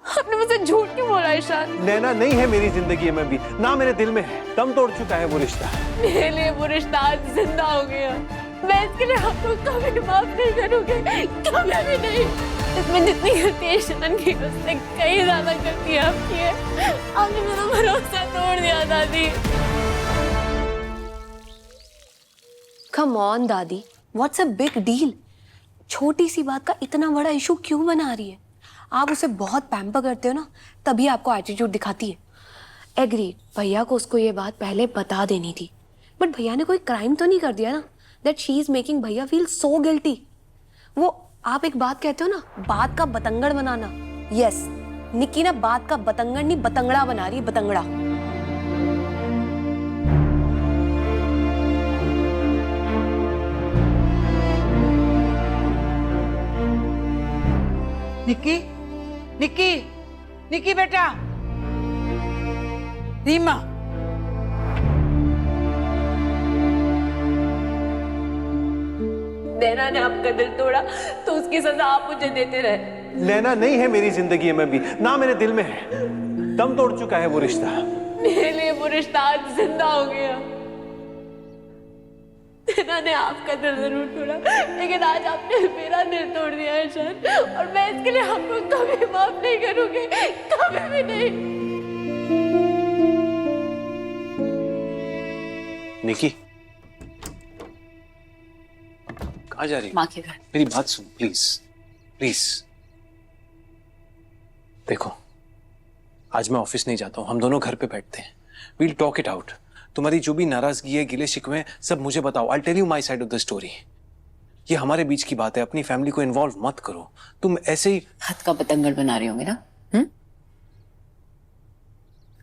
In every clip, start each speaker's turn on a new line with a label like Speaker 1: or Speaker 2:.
Speaker 1: आपने मुझसे झूठ क्यों बोला ईशान?
Speaker 2: नैना नहीं है मेरी जिंदगी में भी, ना मेरे दिल में है। दम तोड़ चुका है वो रिश्ता।
Speaker 1: मेरे लिए वो रिश्ता आज जिंदा हो गया। मैं इसके लिए आपको कभी माफ नहीं करूंगी, कभी भी नहीं। इसमें जितनी गलती ईशान की उससे कई ज्यादा गलती आपकी है। आपने मेरा भरोसा तोड़ दिया दादी।
Speaker 3: कम ऑन दादी, व्हाट्स अ बिग डील? छोटी सी बात का इतना बड़ा इशू क्यों बना रही है? आप उसे बहुत पैम्पर करते हो ना, तभी आपको एटीट्यूड दिखाती है। एग्री, भैया को उसको ये बात पहले बता देनी थी, बट भैया ने कोई क्राइम तो नहीं कर दिया ना दैट शी इज मेकिंग भैया फील सो गिल्टी। वो आप एक बात कहते हो ना, बात का बतंगड़ बनाना। यस, निक्की ना बात का बतंगड़ नहीं बतंगड़ा बना रही, बतंगड़ा।
Speaker 4: निक्की, निक्की, निक्की बेटा, रीमा।
Speaker 1: नैना ने आपका दिल तोड़ा तो उसकी सजा आप मुझे देते रहे।
Speaker 2: नैना नहीं है मेरी जिंदगी में भी, ना मेरे दिल में है। दम तोड़ चुका है वो रिश्ता।
Speaker 1: मेरे लिए वो रिश्ता आज जिंदा हो गया। नैना ने आपका दिल जरूर तोड़ा, लेकिन आज आपने मेरा दिल तोड़ दिया है ईशान, और मैं इसके लिए आपको कभी माफ नहीं करूंगी, कभी भी नहीं।
Speaker 2: निकी, कहाँ जा रही?
Speaker 5: माँ के घर।
Speaker 2: मेरी बात सुन प्लीज, प्लीज। देखो, आज मैं ऑफिस नहीं जाता हूँ, हम दोनों घर पे बैठते हैं। We'll talk it out. तुम्हारी जो भी नाराजगी है, गिले शिकवे, सब मुझे बताओ। I tell you my side of the story. ये हमारे बीच की बात है, अपनी फैमिली को इन्वॉल्व मत करो। तुम ऐसे ही
Speaker 5: हाथ का पतंगड़ बना रही होंगे ना? मेरे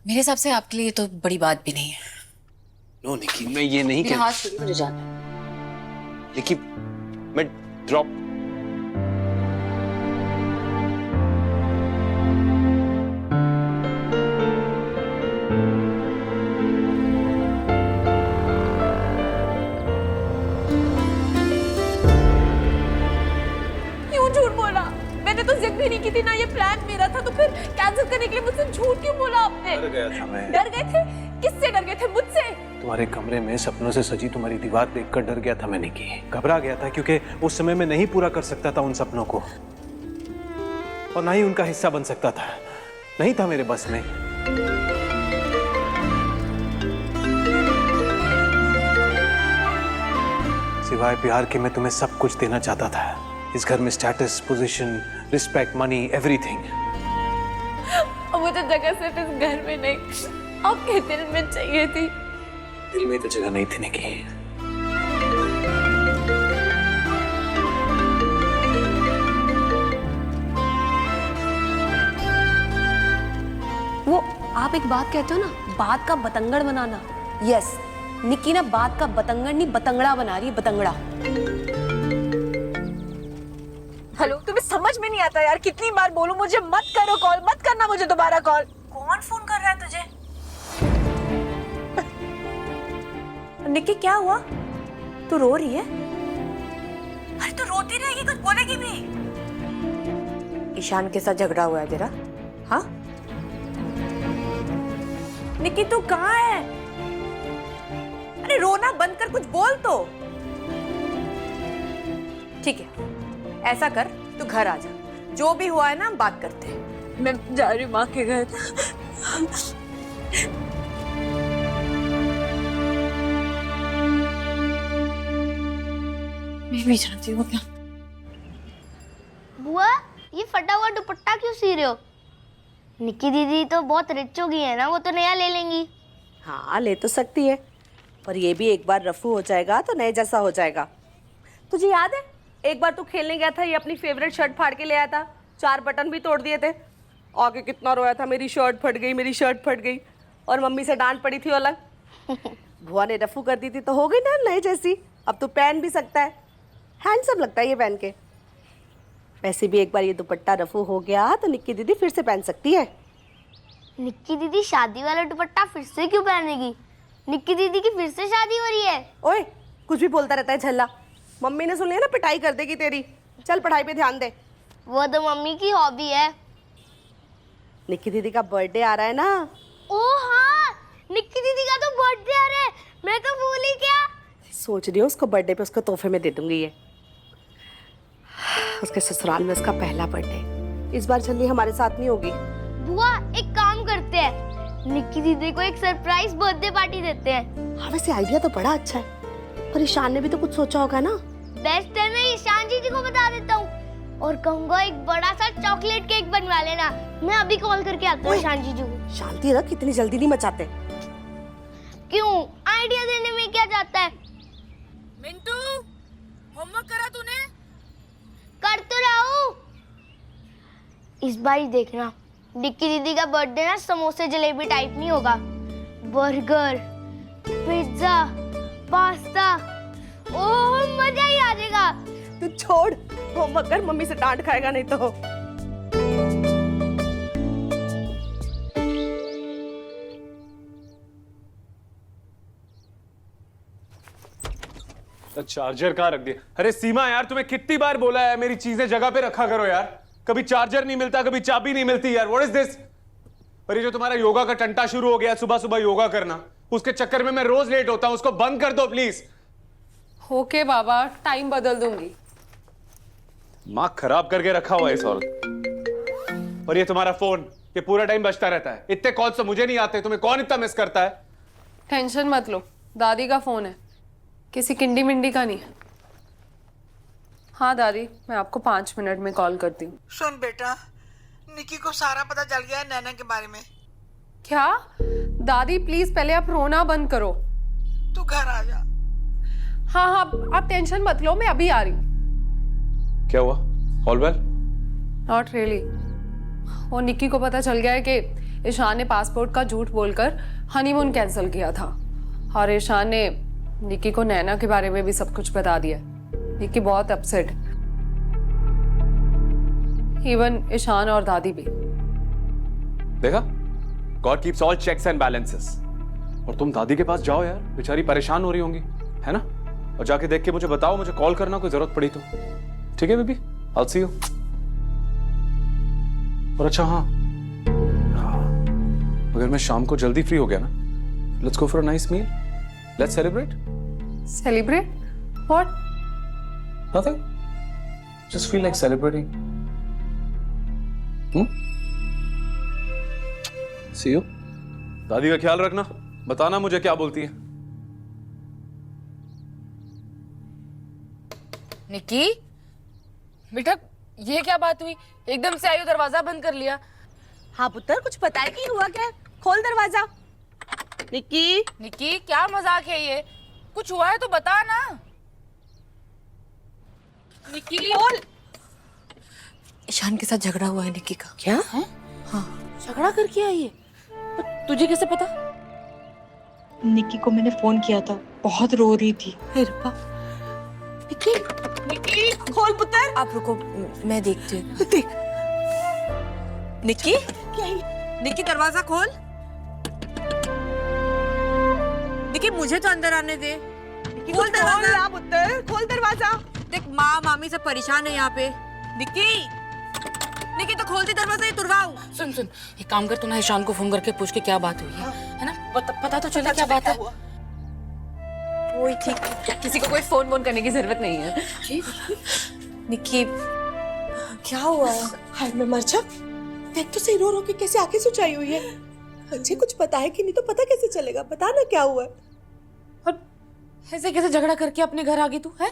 Speaker 5: हिसाब से आपके लिए तो बड़ी बात भी नहीं है।
Speaker 2: नो निकी, मैं ये नहीं
Speaker 5: मेरा
Speaker 2: कह,
Speaker 5: हाथ छोड़िए, मुझे जाना है।
Speaker 2: लेकिन मैं ड्रॉप।
Speaker 1: क्यों झूठ बोला? मैंने तो जिद भी नहीं की थी ना, ये प्लान मेरा था, तो फिर कैंसिल करने के लिए मुझसे झूठ क्यों बोला आपने?
Speaker 2: डर गया था मैं।
Speaker 1: डर गए थे? किससे डर गए थे? मुझसे?
Speaker 2: तुम्हारे कमरे में सपनों से सजी तुम्हारी दीवार देखकर डर गया था मैंने, की घबरा गया था, क्योंकि उस समय मैं नहीं पूरा कर सकता था उन सपनों को, और ना ही उनका हिस्सा बन सकता था। नहीं था मेरे बस में। सिवाय प्यार के मैं तुम्हें सब कुछ देना चाहता था। इस घर में status, position, respect, money, everything.
Speaker 1: और मुझे जगह सिर्फ इस घर में नहीं, आपके दिल में चाहिए थी।
Speaker 2: दिल में तो जगह नहीं थी निकी।
Speaker 3: वो आप एक बात कहते हो ना, बात का बतंगड़ बनाना। यस, निक्की ना बात का बतंगड़ नहीं बतंगड़ा बना रही है, बतंगड़ा।
Speaker 6: हेलो, तुम्हें समझ में नहीं आता यार, कितनी बार बोलूं मुझे मत करो कॉल, मत करना मुझे दोबारा कॉल। कौन फोन कर रहा है तुझे? निक्की क्या हुआ? तू रो रही है? अरे तू रोती रहेगी, कुछ बोलेगी भी? ईशान के साथ झगड़ा हुआ है तेरा? हाँ निक्की, तू कहाँ है? अरे रोना बंद कर, कुछ बोल तो। ठीक है, ऐसा कर, तू घर आ जा, जो भी हुआ है ना हम बात करते हैं।
Speaker 1: मैं जा रही हूँ माँ के घर।
Speaker 5: मैं भी जानती हूँ क्या।
Speaker 7: बुआ, ये फटा हुआ दुपट्टा क्यों सी रहे हो? निक्की दीदी तो बहुत रिच हो गई है ना, वो तो नया ले लेंगी।
Speaker 6: हाँ ले तो सकती है, पर ये भी एक बार रफू हो जाएगा तो नए जैसा हो जाएगा। तुझे याद है एक बार तू खेलने गया था, ये अपनी फेवरेट शर्ट फाड़ के ले आया था, 4 बटन भी तोड़ दिए थे। आगे कितना रोया था, मेरी शर्ट फट गई, मेरी शर्ट फट गई, और मम्मी से डांट पड़ी थी अलग। बुआ ने रफू कर दी थी तो हो गई ना नए जैसी। अब तो पहन भी सकता है, हैंडसम लगता है ये पहन के। वैसे भी एक बार ये दुपट्टा रफू हो गया तो निक्की दीदी फिर से पहन सकती है।
Speaker 7: निक्की दीदी शादी वाला दुपट्टा फिर से क्यों पहनेगी? निक्की दीदी की फिर से शादी हो रही है।
Speaker 6: ओए, कुछ भी बोलता रहता है झल्ला। मम्मी ने सुन लिया ना, पिटाई कर देगी तेरी। चल पढ़ाई पे ध्यान दे।
Speaker 7: वो तो मम्मी की हॉबी है।
Speaker 6: निक्की दीदी का बर्थडे आ रहा है ना।
Speaker 7: ओ हाँ, निक्की दीदी का तो बर्थडे आ रहा है, मैं तो भूल ही गया।
Speaker 6: सोच रही हूँ उसको बर्थडे पे उसको तोहफे में दे दूंगी ये। उसके ससुराल में उसका पहला बर्थडे, इस बार जल्दी हमारे साथ नहीं होगी।
Speaker 7: बुआ एक काम करते हैं, निक्की दीदी को एक सरप्राइज बर्थडे पार्टी देते हैं।
Speaker 6: हाँ वैसे आइडिया तो बड़ा अच्छा है, पर ईशान ने भी तो कुछ सोचा होगा ना।
Speaker 7: बेस्ट है, मैं ईशान जी को बता देता हूँ और कहूँगा एक बड़ा सा चॉकलेट केक बनवा लेना। मैं अभी कॉल करके आता हूँ ईशान जी को।
Speaker 6: शांति रख, इतनी जल्दी नहीं मचाते।
Speaker 7: क्यों, आइडिया देने में क्या जाता है।
Speaker 8: मिंटू, होमवर्क करा तूने?
Speaker 7: कर तो रहा हूँ। इस बार ही देखना, निक्की दीदी का बर्थडे ना समोसे जलेबी टाइप नहीं होगा, बर्गर, पिज्जा, पास्ता, ओह मजा ही आ जाएगा।
Speaker 6: तू छोड़, होमवर्क कर, मम्मी से डांट खाएगा नहीं तो।
Speaker 2: चार्जर कहाँ रख दिया? अरे सीमा यार, तुम्हें कितनी बार बोला है मेरी चीजें जगह पे रखा करो यार। कभी चार्जर नहीं मिलता, कभी चाबी नहीं मिलती यार। What is this? और ये जो तुम्हारा योगा का टंटा शुरू हो गया, सुबह सुबह योगा करना, उसके चक्कर में मैं रोज लेट होता हूं। उसको बंद कर दो प्लीज।
Speaker 3: ओके बाबा, टाइम बदल दूंगी।
Speaker 2: माँ खराब करके रखा हुआ है इस औरत। और ये तुम्हारा फोन, ये पूरा टाइम बजता रहता है। इतने कॉल तो मुझे नहीं आते, तुम्हें कौन इतना मिस करता है?
Speaker 3: टेंशन मत लो, दादी का फोन है, किसी किंडी मिंडी का नहीं है। हाँ दादी, मैं आपको 5 मिनट में कॉल करती हूँ।
Speaker 8: सुन बेटा, निक्की को सारा पता चल गया है नैना के बारे में।
Speaker 3: क्या? दादी प्लीज पहले आप रोना बंद करो।
Speaker 8: तू घर आ जा।
Speaker 3: हाँ हाँ, आप टेंशन मत लो, मैं अभी आ रही हूँ।
Speaker 2: क्या हुआ? All well?
Speaker 3: Not really. वो निक्की को पता चल गया है कि ईशान ने पासपोर्ट का झूठ बोलकर हनीमून कैंसिल किया था, और ईशान ने निक्की को नैना के बारे में भी सब कुछ बता दिया। निक्की बहुत अपसेट, इवन ईशान और दादी भी।
Speaker 2: देखा, God keeps all checks and balances. और तुम दादी के पास जाओ यार, बेचारी परेशान हो रही होंगी, है ना? और जाके देख के मुझे बताओ, मुझे कॉल करना कोई जरूरत पड़ी तो। ठीक है baby, I will see you. और अच्छा हाँ, अगर मैं शाम को जल्दी फ्री हो गया ना, let's go for a nice meal, let's celebrate.
Speaker 3: Celebrate? What?
Speaker 2: Nothing, just feel like celebrating. See you. दादी का ख्याल रखना, बताना मुझे क्या बोलती है।
Speaker 5: निक्की बेटा, ये क्या बात हुई? एकदम से आई हो, दरवाजा बंद कर लिया।
Speaker 6: हाँ पुत्र, कुछ पता है कि हुआ क्या? खोल दरवाजा। निक्की,
Speaker 5: निक्की क्या मजाक है ये? कुछ हुआ है तो बता ना। निक्की
Speaker 6: खोल।
Speaker 5: ईशान के साथ झगड़ा हुआ है निक्की का।
Speaker 6: क्या?
Speaker 5: हाँ, झगड़ा करके आई है। तुझे कैसे पता?
Speaker 9: निक्की को मैंने फोन किया था, बहुत रो रही थी।
Speaker 6: हे रब्बा। निक्की, निक्की खोल पुत्र।
Speaker 5: आप रुको, मैं देखती हूँ।
Speaker 6: देख।
Speaker 5: निक्की,
Speaker 6: क्या है?
Speaker 5: निक्की दरवाजा खोल। निक्की मुझे तो अंदर आने दे।
Speaker 6: खोल दरवाजा पुत्र, खोल दरवाजा।
Speaker 5: देख, माँ मामी सब परेशान है यहाँ पे। निक्की, निक्की तो खोलती दरवाजा, ये तुरवाओ। सुन सुन, एक काम कर, तू ना ईशान को फोन करके पूछ के क्या बात हुई है ना? पता तो चले क्या बात है।
Speaker 3: वही ठीक, किसी को कोई फोन वोन करने की जरूरत नहीं है।
Speaker 5: निक्की क्या हुआ?
Speaker 9: हाय मैं मर जा। देख तो सही, रो रो के कैसे आंखें सुचाई हुई है। अच्छे कुछ पता है कि नहीं तो पता कैसे चलेगा? बता ना क्या हुआ है।
Speaker 5: और ऐसे कैसे झगड़ा करके अपने घर आ गई तू है?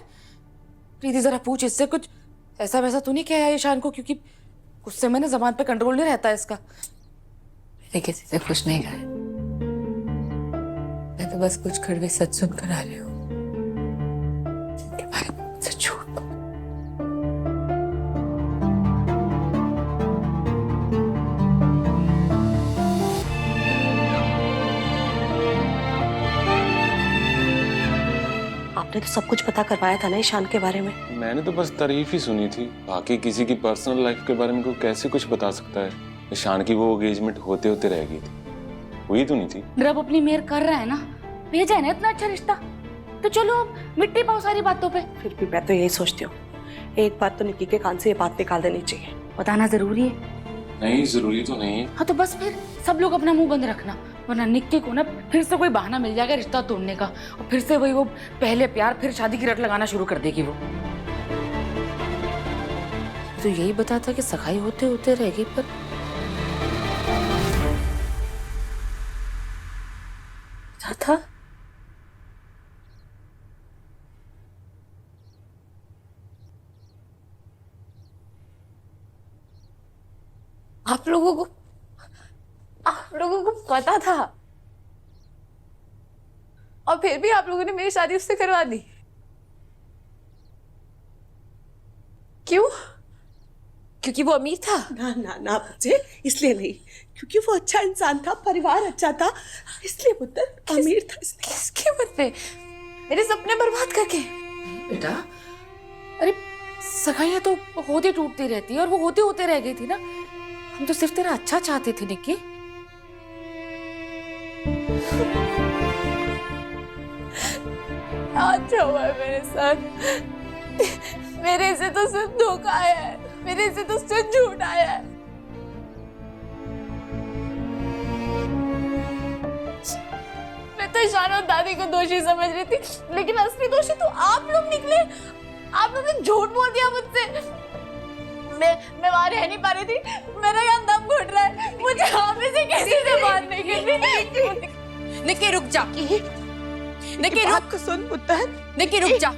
Speaker 5: प्रीति जरा पूछ इससे, कुछ ऐसा वैसा तू नहीं किया है ईशान को? क्योंकि गुस्से में ना जबान पे कंट्रोल नहीं रहता इसका। मैंने किसी से कुछ नहीं कहा, मैं तो बस कुछ कड़वे सच सुन कर आ रही हूँ। सच झूठ।
Speaker 6: आपने तो सब कुछ पता करवाया था ना ईशान के बारे में?
Speaker 10: मैंने तो बस तारीफ ही सुनी थी, बाकी किसी की पर्सनल लाइफ के बारे में कोई कैसे कुछ बता सकता है? ईशान की वो एंगेजमेंट होते होते रह गई थी, हुई तो नहीं थी।
Speaker 11: रब अपनी मेहर कर रहा है ना, भेजा है ना इतना अच्छा रिश्ता, तो चलो मिट्टी पाओ सारी बातों पे।
Speaker 6: फिर भी मैं तो यही सोचती हूँ, एक बार तो निक्की के कान से ये बात निकाल देनी चाहिए।
Speaker 11: बताना जरूरी है,
Speaker 10: नहीं, जरूरी तो नहीं है।
Speaker 11: हाँ तो बस फिर सब लोग अपना मुंह बंद रखना, वरना निक्की को ना फिर से कोई बहाना मिल जाएगा रिश्ता तोड़ने का, और फिर से वही वो पहले प्यार फिर शादी की रट लगाना शुरू कर देगी वो। तो यही बता था कि सगाई होते होते रहेगी, पर क्या था?
Speaker 3: आप लोगों को पता था और फिर भी आप लोगों ने मेरी शादी उससे करवा दी, क्यों? क्योंकि वो अमीर था?
Speaker 9: ना ना ना बच्चे, इसलिए नहीं, क्योंकि वो अच्छा इंसान था, परिवार अच्छा था, इसलिए पुत्र अमीर था इसलिए।
Speaker 3: किसके बदले? मेरे सपने बर्बाद करके।
Speaker 5: बेटा, अरे सगाइयाँ तो होती टूटती रहती है और वो होते होते रह गई थी ना। हम तो सिर्फ तेरा अच्छा चाहते थे निक्की।
Speaker 3: अच्छा हुआ है मेरे साथ, मेरे से तो सिर्फ धोखा आया है, मेरे से तो सिर्फ झूठ आया है। मैं तो ईशान और दादी को दोषी समझ रही थी, लेकिन असली दोषी तो आप लोग निकले। आप लोगों ने झूठ बोल दिया मुझसे। मैं वहां रह नहीं पा रही थी, मेरा यहाँ दम घुट रहा है, मुझे आप से किसी से बात नहीं करनी।
Speaker 6: निक्की रुक जा, निक्की रुक,
Speaker 9: को सुन पुत्र,
Speaker 6: निक्की रुक जा,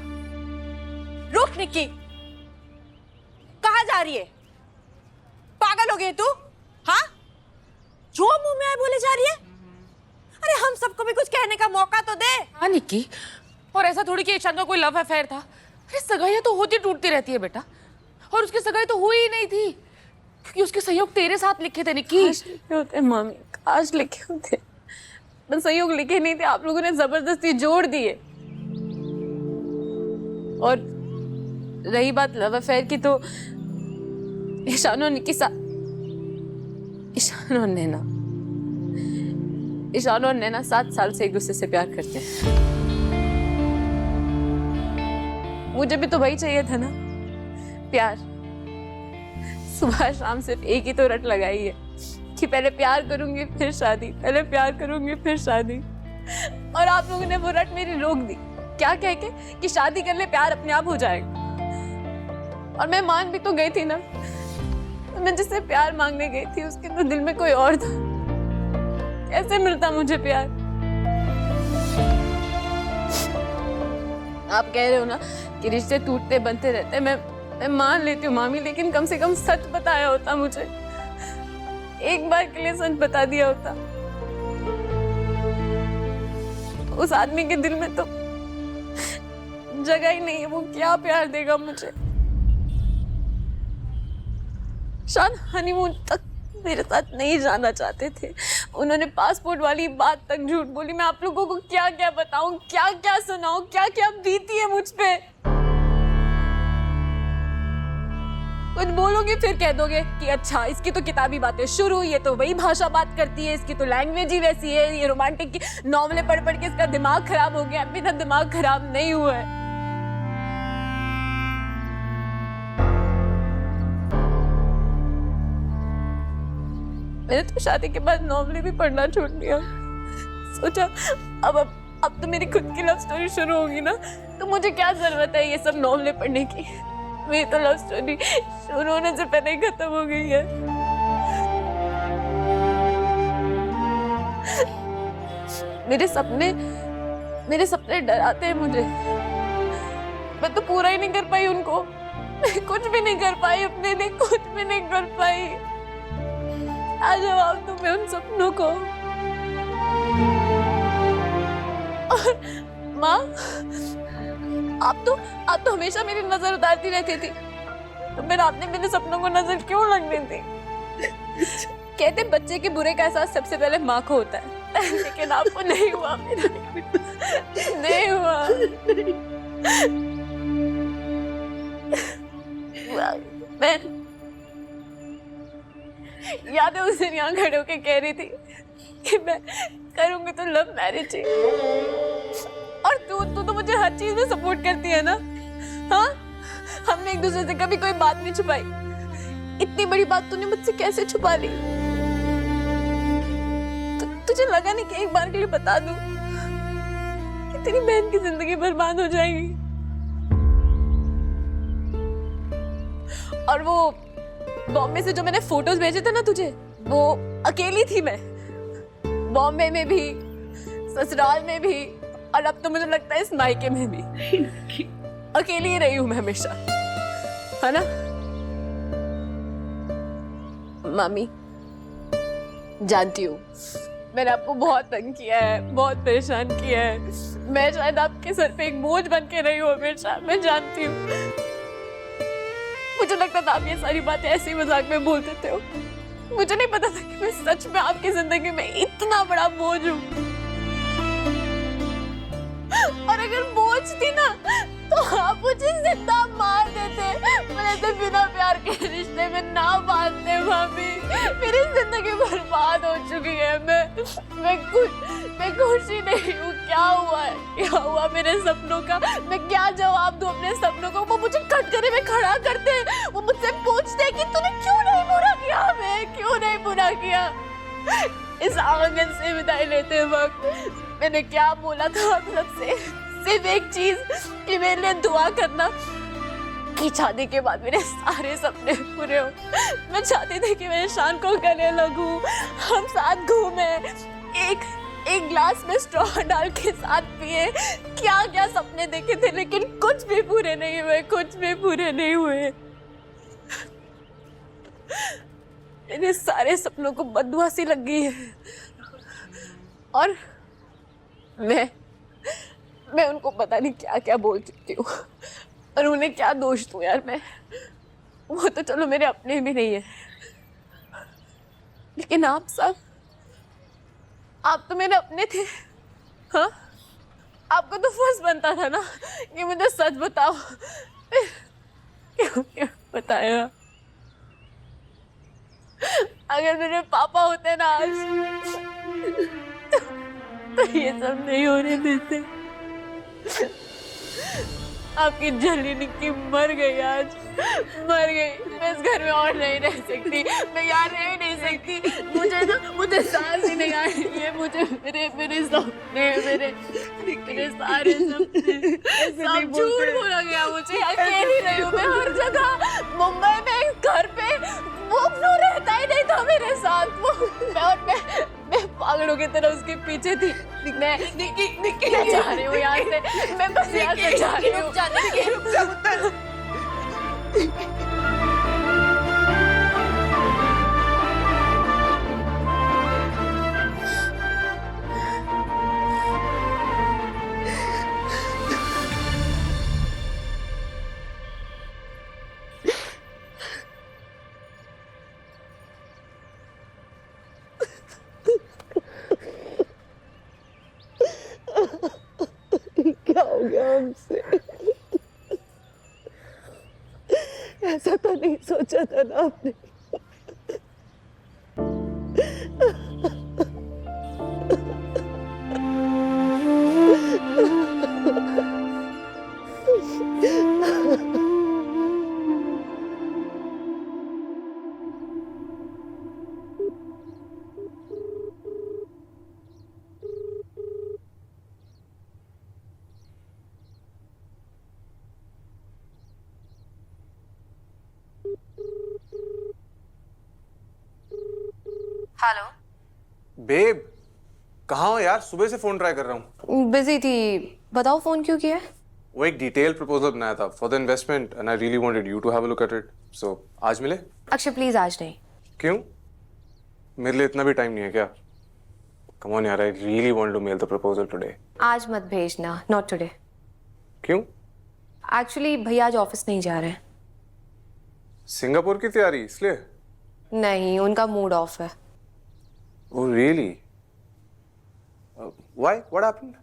Speaker 6: रुक निक्की, कहाँ जा रही है? पागल हो गई तू? हाँ, जो मुंह में आए बोले जा रही है? अरे हम सबको भी कुछ कहने का मौका तो दे।
Speaker 5: हाँ निक्की, और ऐसा थोड़ी कि ईशान का कोई लव अफेयर था। अरे सगाइयाँ तो होती टूटती रहती है बेटा, और उसकी सगाई तो हुई ही नहीं थी क्योंकि उसके सहयोग तेरे साथ लिखे थे निक्की।
Speaker 3: काश लिखे होते मामी, काश लिखे होते, बस सहयोग लिखे नहीं थे, आप लोगों ने जबरदस्ती जोड़ दिए। और रही बात लव अफेयर की, तो ईशान और निक्की ईशान और नैना 7 साल से एक दूसरे से प्यार करते हैं। मुझे भी तो वही चाहिए था ना, प्यार। सुबह शाम सिर्फ एक ही तो रट लगाई है कि पहले प्यार करूंगी फिर शादी, पहले प्यार करूंगी फिर शादी। और आप लोगों ने वो रट मेरी रोक दी, क्या कह के कि शादी कर ले, प्यार अपने आप हो जाएगा। और मैं मान भी तो गई थी ना, मैं जिससे प्यार मांगने गई थी उसके तो दिल में कोई और था। कैसे मिलता मुझे प्यार? आप कह रहे हो ना कि रिश्ते टूटते बनते रहते, मैं मान लेती हूँ मामी, लेकिन कम से कम सच बताया होता मुझे, एक बार के लिए सच बता दिया होता। उस आदमी के दिल में तो जगह ही नहीं है, वो क्या प्यार देगा मुझे? शान हनीमून तक मेरे साथ नहीं जाना चाहते थे, उन्होंने पासपोर्ट वाली बात तक झूठ बोली। मैं आप लोगों को क्या क्या बताऊं, क्या क्या सुनाऊं, क्या क्या बीती है मुझ पे। कुछ बोलोगे फिर कह दोगे कि अच्छा इसकी तो किताबी बातें शुरू, ये तो वही भाषा बात करती है, इसकी तो लैंग्वेज ही वैसी है, ये रोमांटिक की नॉवेलें पढ़ पढ़ के इसका दिमाग खराब हो गया। मेरा दिमाग खराब नहीं हुआ है। मैंने तो शादी के बाद नॉवेलें भी पढ़ना छोड़ दिया। सोचा अब तो मेरी खुद की लव स्टोरी शुरू होगी ना, तो मुझे क्या जरूरत है ये सब नॉवेलें पढ़ने की? मेरी तो लव स्टोरी शुरू होने से पहले ही खत्म हो गई है। मेरे सपने डराते हैं मुझे। मैं तो पूरा ही नहीं कर पाई उनको, मैं कुछ भी नहीं कर पाई अपने लिए, कुछ भी नहीं कर पाई। क्या जवाब दूं मैं उन सपनों को? और माँ, आप तो हमेशा मेरी नजर उतारती रहती थी, तो फिर आपने मेरे सपनों को नजर क्यों लगने दी? कहते बच्चे के बुरे का एहसास सबसे पहले माँ को होता है, लेकिन आपको नहीं हुआ, मेरा नहीं हुआ। मैं याद है उस दिन यहाँ खड़े होके कह रही थी कि मैं करूंगी तो लव मैरिज ही। और तू तो मुझे हर चीज में सपोर्ट करती है ना? हाँ, हमने एक दूसरे से कभी कोई बात नहीं छुपाई,
Speaker 1: इतनी बड़ी बात तूने मुझसे कैसे छुपा ली? तुझे लगा नहीं कि एक बार के लिए बता दूं कि तेरी बहन की जिंदगी बर्बाद हो जाएगी? और वो बॉम्बे से जो मैंने फोटोज भेजे थे ना तुझे, वो अकेली थी मैं, बॉम्बे में भी, ससुराल में भी, और अब तो मुझे लगता है इस मायके में भी अकेली ही रही हूं मैं हमेशा, है ना? मामी, जानती हूँ मैंने आपको बहुत तंग किया है, बहुत परेशान किया है। मैं शायद आपके सर पे एक बोझ बन के रही हूँ हमेशा, मैं जानती हूँ। मुझे लगता था आप ये सारी बातें ऐसे ही मजाक में बोल देते हो। मुझे नहीं पता था कि मैं सच में आपकी जिंदगी में इतना बड़ा बोझ हूँ। और अगर बोझ थी ना तो आप मुझे जिंदा मार देते, मुझे बिना प्यार के रिश्ते में ना बांधते। भाभी, मेरी जिंदगी बर्बाद हो चुकी है। मैं खुश ही नहीं हूँ। क्या हुआ मेरे सपनों का? मैं क्या जवाब दूँ अपने सपनों को? वो मुझे कटघरे में खड़ा करते हैं, वो मुझसे पूछते हैं कि तूने क्यों नहीं बुरा किया हमें, क्यों नहीं बुरा किया। इस आंगन से विदाई लेते वक्त मैंने क्या बोला था आप सबसे? सिर्फ एक चीज कि मेरे लिए दुआ करना कि शादी के बाद मेरे सारे सपने पूरे हो। मैं चाहती थी कि मेरे शान को गले लगूं, हम साथ घूमे, एक ग्लास में स्ट्रॉ डाल के साथ पिए। क्या क्या सपने देखे थे, लेकिन कुछ भी पूरे नहीं हुए, कुछ भी पूरे नहीं हुए। मेरे सारे सपनों को बददुआ सी लग गई है। और मैं उनको पता नहीं क्या क्या बोल चुकी हूँ, और उन्हें क्या दोष दूँ यार मैं? वो तो चलो मेरे अपने भी नहीं है, लेकिन आप सब, आप तो मेरे अपने थे। हाँ, आपको तो फर्ज बनता था ना कि मुझे सच बताओ। क्यों बताया? अगर मेरे पापा होते ना आज तो ये सब नहीं होने देते। आपकी जली निक्की मर गई, आज मर गई। मैं इस घर में और नहीं रह सकती, मैं यहाँ रह नहीं सकती। मुझे सांस ही नहीं आ रही है। मुझे मेरे सपने, मेरे सारे सपने सब झूठ बोला गया। मुझे अकेली रही हूँ मैं हर जगह। मुंबई में घर पे वो रहता ही नहीं था मेरे साथ। मैं पागलों की तरह उसके पीछे थी। निक्की जा रही हूँ यहाँ से, मैं बस यहाँ से जा रही हूँ।
Speaker 9: क्या हो गया हमसे? ऐसा तो नहीं सोचा था ना आपने।
Speaker 3: हेलो
Speaker 12: बेब, कहाँ हो यार? सुबह से फोन ट्राई कर रहा हूँ।
Speaker 3: बिजी थी। बताओ फोन क्यों किया?
Speaker 12: वो एक डिटेल प्रपोजल बनाया था for the investment and I really wanted you to have a look at it. So आज मिले?
Speaker 3: अक्षय प्लीज आज नहीं।
Speaker 12: क्यों? मेरे लिए इतना भी टाइम नहीं है क्या? कम ऑन यार, I really want to mail the proposal today.
Speaker 3: आज मत भेजना, नॉट टुडे।
Speaker 12: क्यों?
Speaker 3: एक्चुअली भैया आज ऑफिस नहीं जा रहे हैं।
Speaker 12: सिंगापुर की तैयारी इसलिए?
Speaker 3: नहीं, उनका मूड ऑफ है।
Speaker 12: Oh really? Why? What happened?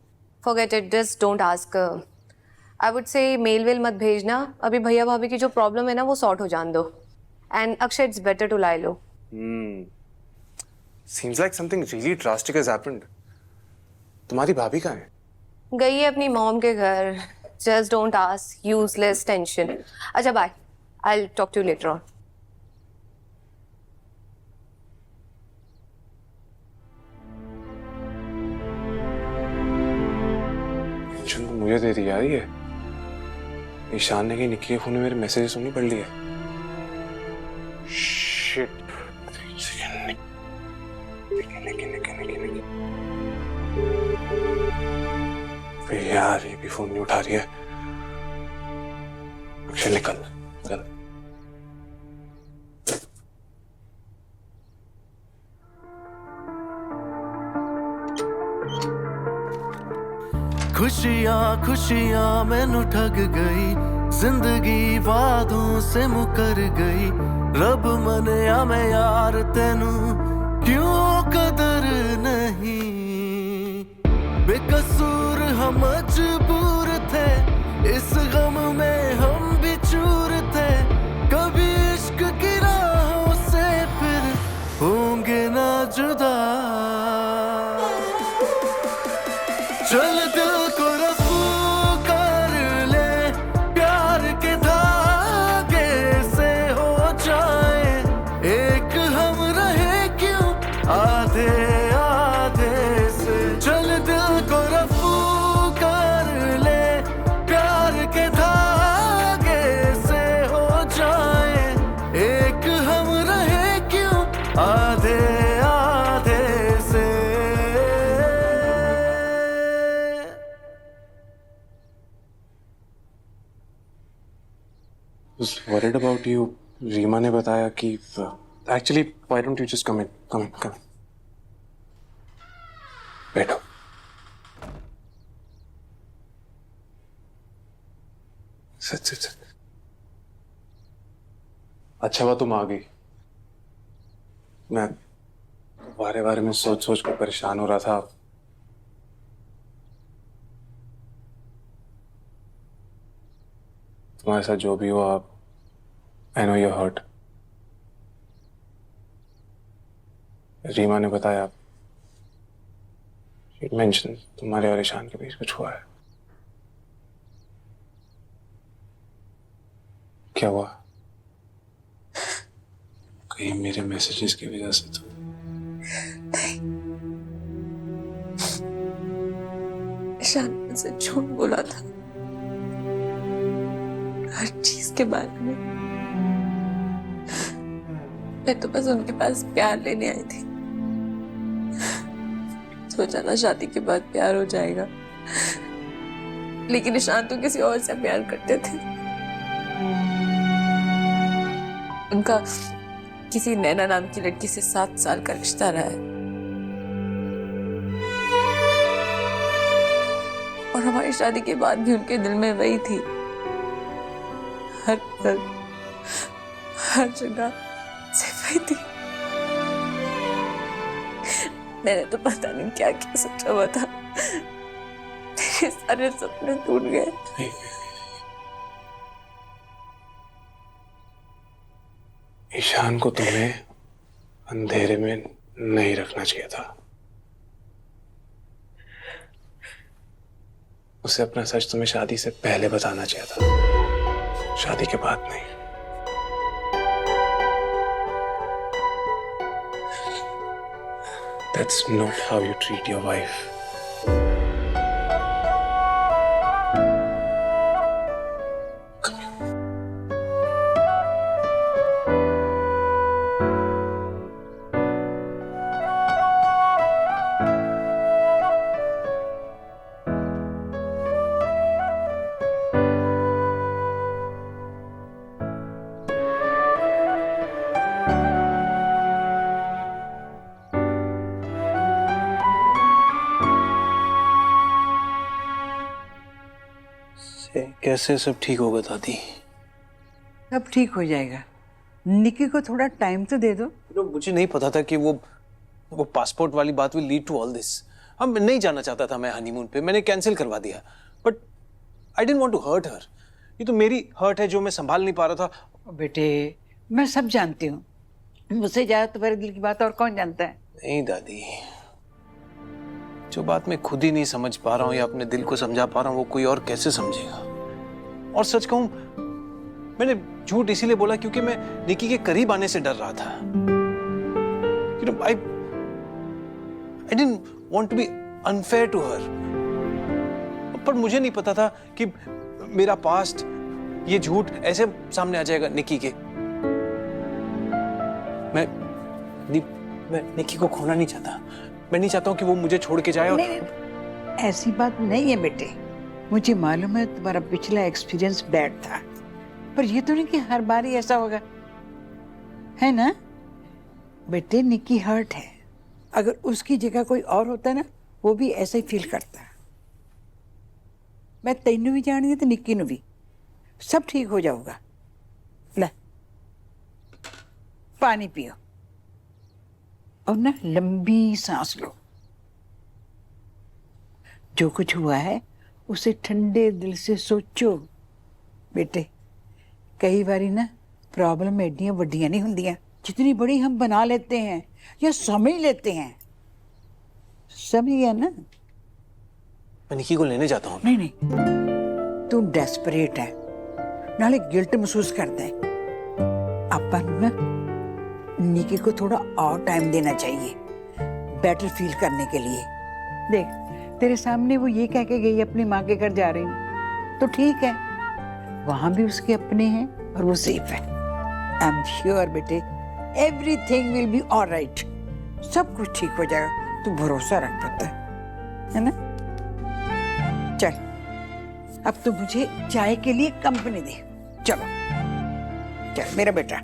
Speaker 3: Forget it. Just don't ask. I would say mail well मत भेजना। अभी भैया भाभी की जो प्रॉब्लम है ना वो सॉर्ट हो जान दो। And Akshay, it's better to lie low.
Speaker 12: Seems like something really drastic has happened. तुम्हारी भाभी कहाँ है?
Speaker 3: गई है अपनी मॉम के घर। Just don't ask. Useless tension. अच्छा bye. I'll talk to you later on.
Speaker 12: मुझे दे दी यार ये। ईशान ने कहीं निक्की के फोन में मेरे मैसेजेस सुननी पड़ ली है। शिट। यार ये भी फोन नहीं उठा रही है। अक्षय निकल निकल।
Speaker 13: खुशियां खुशियां मैनू ठग गई, जिंदगी वादों से मुकर गई। रब मनिया मैं यार तेनू क्यों कदर नहीं। बेकसूर हम मजबूर थे, इस गम में हम भी चूर थे। कभी इश्क की राहों से फिर होंगे ना जुदा। चल दिल को रफू कर ले, प्यार के धागे से हो जाए एक। हम रहे क्यों आधे आधे से। चल दिल को रफू कर ले, प्यार के धागे से हो जाए एक। हम रहे क्यों आधे आधे से।
Speaker 12: was worried about you. Reema ने बताया कि actually why don't you just come in. बैठो। sit. अच्छा हुआ तुम आ गई। मैं बारे में सोच कर परेशान हो रहा था। तुम्हारे साथ जो भी हुआ, I know you hurt. Reema ने बताया, मेंशन तुम्हारे और ईशान के बीच कुछ हुआ है। क्या हुआ? कहीं मेरे मैसेजेस की वजह से तो
Speaker 9: नहीं, ईशान मुझसे झूठ बोला था हर चीज के बारे में। मैं तो बस उनके पास प्यार लेने आई थी। सोचा ना शादी के बाद प्यार हो जाएगा, लेकिन ईशान तो किसी और से प्यार करते थे। उनका किसी नैना नाम की लड़की से 7 साल का रिश्ता रहा है, और हमारी शादी के बाद भी उनके दिल में वही थी। हर पल हर जगह सिर्फ वही थी। मैंने तो पता नहीं क्या क्या सोचा हुआ था। मेरे सारे सपने टूट गए।
Speaker 12: ईशान को तुम्हें अंधेरे में नहीं रखना चाहिए था। उसे अपना सच तुम्हें शादी से पहले बताना चाहिए था, शादी के बाद नहीं। That's not how you treat your wife.
Speaker 2: कैसे सब ठीक होगा दादी?
Speaker 4: सब ठीक हो जाएगा। निकी को थोड़ा टाइम तो दे दो।
Speaker 2: मुझे नहीं पता था कि वो पासपोर्ट वाली बात will lead to all this. हम नहीं जाना चाहता था मैं हनीमून पे, मैंने कैंसिल करवा दिया। But I didn't want to hurt her. ये तो मेरी हर्ट है जो मैं संभाल नहीं पा रहा था।
Speaker 4: बेटे मैं सब जानती हूँ, मुझसे ज्यादा तुम्हारे दिल की बात और कौन जानता है।
Speaker 2: नहीं दादी, जो बात मैं खुद ही नहीं समझ पा रहा हूँ या अपने दिल को समझा पा रहा हूँ, वो कोई और कैसे समझेगा। और सच कहूं, मैंने झूठ इसीलिए बोला क्योंकि मैं निकी के करीब आने से डर रहा था। You know, I didn't want to be unfair to her. पर मुझे नहीं पता था कि मेरा पास्ट, ये झूठ ऐसे सामने आ जाएगा निक्की के। मैं निक्की को खोना नहीं चाहता। मैं नहीं चाहता हूँ कि वो मुझे छोड़ के जाए।
Speaker 4: नहीं, ऐसी बात नहीं है बेटे। मुझे मालूम है तुम्हारा पिछला एक्सपीरियंस बैड था, पर ये तो नहीं कि हर बार ही ऐसा होगा, है ना बेटे? निक्की हर्ट है। अगर उसकी जगह कोई और होता है ना, वो भी ऐसा ही फील करता है। मैं तेनू भी जानती तो निक्की नू भी। सब ठीक हो जाऊगा। ले पानी पियो और ना लंबी सांस लो। जो कुछ हुआ है उसे ठंडे दिल से सोचो बेटे। कई बारी ना प्रॉब्लम एडियां वड्डियां नहीं हुंदियां, जितनी बड़ी हम बना लेते हैं या समझ लेते हैं। समझ गया ना?
Speaker 2: मैं निक्की को लेने जाता हूँ।
Speaker 4: नहीं नहीं, तू डेस्परेट है, नाले गिल्ट महसूस करता है। अपन ना निक्की को थोड़ा और टाइम देना चाहिए बेटर फील करने के लिए। देख तेरे सामने वो ये कह के गई अपनी माँ के घर जा रही हूँ, तो ठीक है, वहां भी उसके अपने हैं और वो सेफ है। आई एम श्योर बेटे, एवरीथिंग विल बी ऑलराइट। सब कुछ ठीक हो जाएगा, तू भरोसा रख पुत्र, है ना? चल अब तो मुझे चाय के लिए कंपनी दे। चलो चल मेरा बेटा।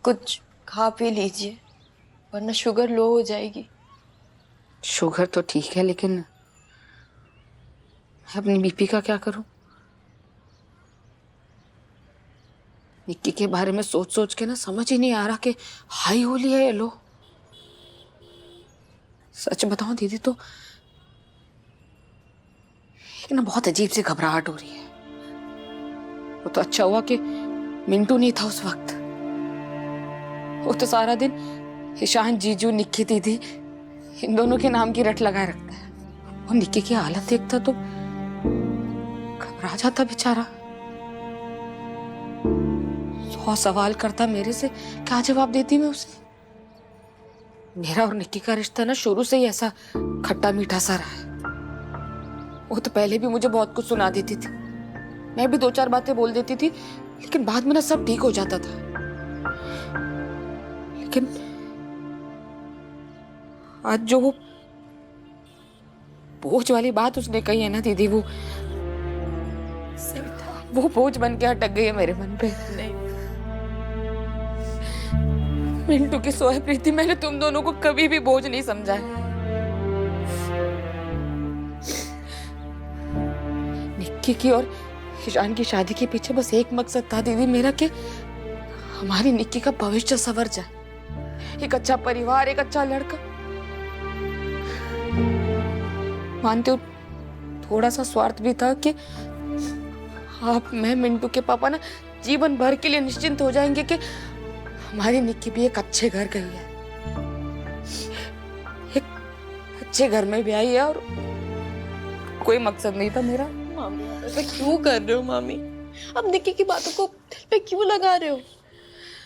Speaker 9: कुछ खा पी लीजिए वरना शुगर लो हो जाएगी।
Speaker 11: शुगर तो ठीक है, लेकिन मैं अपनी बीपी का क्या करूं? निक्की के बारे में सोच सोच के ना समझ ही नहीं आ रहा कि हाई हो लिया है लो। सच बताऊं दीदी तो एक ना बहुत अजीब सी घबराहट हो रही है। वो तो अच्छा हुआ कि मिंटू नहीं था उस वक्त। वो तो सारा दिन ईशान, जीजू, निक्की दीदी इन दोनों के नाम की रट लगाए रखता है। और निक्की की हालत देखता तो घबरा जाता बेचारा। 100 सवाल करता मेरे से, क्या जवाब देती मैं उसे? मेरा और निक्की का रिश्ता ना शुरू से ही ऐसा खट्टा मीठा सा रहा है। वो तो पहले भी मुझे बहुत कुछ सुना देती थी, मैं भी 2-4 बातें बोल देती थी, लेकिन बाद में ना सब ठीक हो जाता था। लेकिन आज जो वो बोझ वाली बात उसने कही है ना दीदी, वो बोझ बन के अटक गई है मेरे मन पे। नहीं, मिंटू की सोए प्रीति, मैंने तुम दोनों को कभी भी बोझ नहीं समझा है। निक्की की और ईशान की शादी के पीछे बस एक मकसद था दीदी मेरा, कि हमारी निक्की का भविष्य संवर जाए, एक अच्छा परिवार, एक अच्छा लड़का। मानते हो थोड़ा सा स्वार्थ भी था कि आप, मैं, मिंटू के पापा ना जीवन भर के लिए निश्चिंत हो जाएंगे कि हमारी निक्की भी एक अच्छे घर गई है, एक अच्छे घर में भी आई है, और कोई मकसद नहीं था मेरा।
Speaker 9: मामी ऐसा क्यों कर रहे हो मामी? अब निक्की की बातों को दिल पे क्यों लगा रहे हो?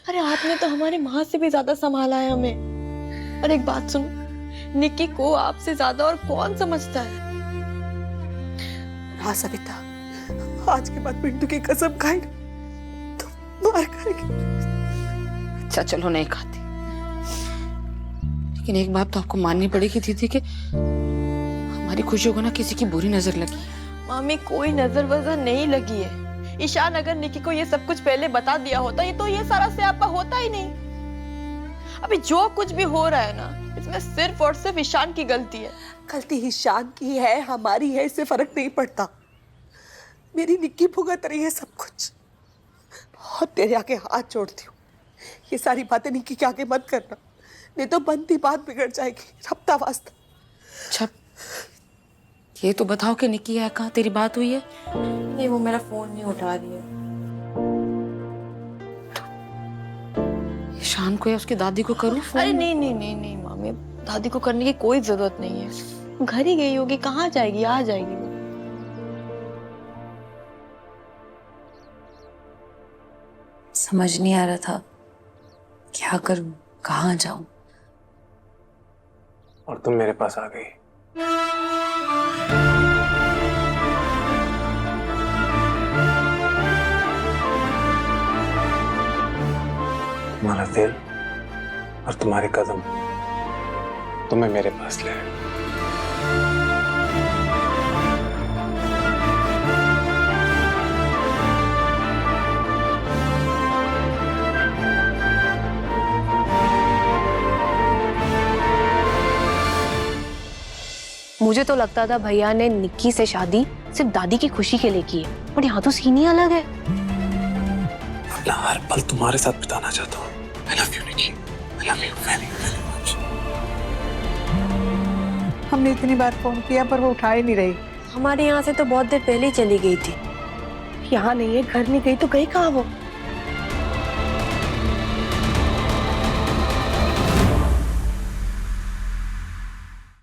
Speaker 9: अरे आपने तो हमारी माँ से भी ज्यादा संभाला है हमें। और एक बात सुनो, निक्की को आपसे ज्यादा और कौन समझता है?
Speaker 8: हाँ सविता, आज के बाद पिंटू की कसम खाई तो मार खाएगी।
Speaker 11: अच्छा चलो नहीं खाती, लेकिन एक बात तो आपको माननी पड़ेगी दीदी कि हमारी खुशियों को ना किसी की बुरी नजर लगी।
Speaker 9: मामी कोई नजर वजर नहीं लगी है। ईशान अगर निक्की को ये सब कुछ पहले बता दिया होता, ये तो ये सारा स्यापा होता ही नहीं। अभी जो कुछ भी हो रहा है ना, इसमें सिर्फ और सिर्फ ईशान की गलती है।
Speaker 8: गलती ईशान की है, हमारी है, इससे फर्क नहीं पड़ता। मेरी निक्की भुगत रही है सब कुछ। बहुत तेरे आगे हाथ जोड़ती हूँ, ये सारी बातें निक्की के आगे मत करना। नहीं तो बनती बात बिगड़ जाएगी। रब्ता वास्ता।
Speaker 11: अच्छा ये तो बताओ कि निक्की है कहाँ, तेरी बात हुई है?
Speaker 9: नहीं, वो मेरा फोन नहीं उठा रही है।
Speaker 11: ईशान को या उसकी दादी को करूँ फोन?
Speaker 9: अरे नहीं नहीं नहीं नहीं मामी, अब दादी को करने की कोई जरूरत नहीं है। घर ही गई होगी, कहाँ जाएगी, आ जाएगी वो।
Speaker 3: समझ नहीं आ रहा था क्या करूं, कहाँ जाऊं।
Speaker 12: और तुम मेरे पास आ गई। तुम्हारा दिल और तुम्हारे कदम तुम्हें मेरे पास ले आए।
Speaker 3: मुझे तो लगता था भैया ने निक्की से शादी सिर्फ दादी की खुशी के लिए की है, पर यहाँ तो सीन ही अलग है।
Speaker 2: अपना हर पल तुम्हारे साथ बिताना चाहता हूँ। I love you, Nikki. I love you very, very much.
Speaker 4: हमने इतनी बार फोन किया पर वो उठा ही नहीं रही।
Speaker 3: हमारे यहाँ से तो बहुत देर पहले ही चली गई थी।
Speaker 8: यहाँ नहीं है, घर नहीं गई तो गई कहाँ वो?